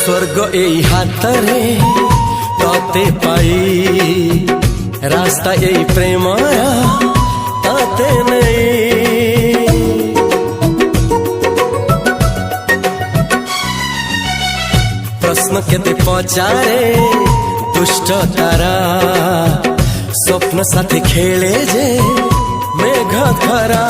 स्वर्ग एई हातरे तते पाई रास्ता एई प्रेमया तते नहीं। प्रश्न केते पचारे दुष्ट तारा स्वप्न साथी खेले जे मेघ खरा।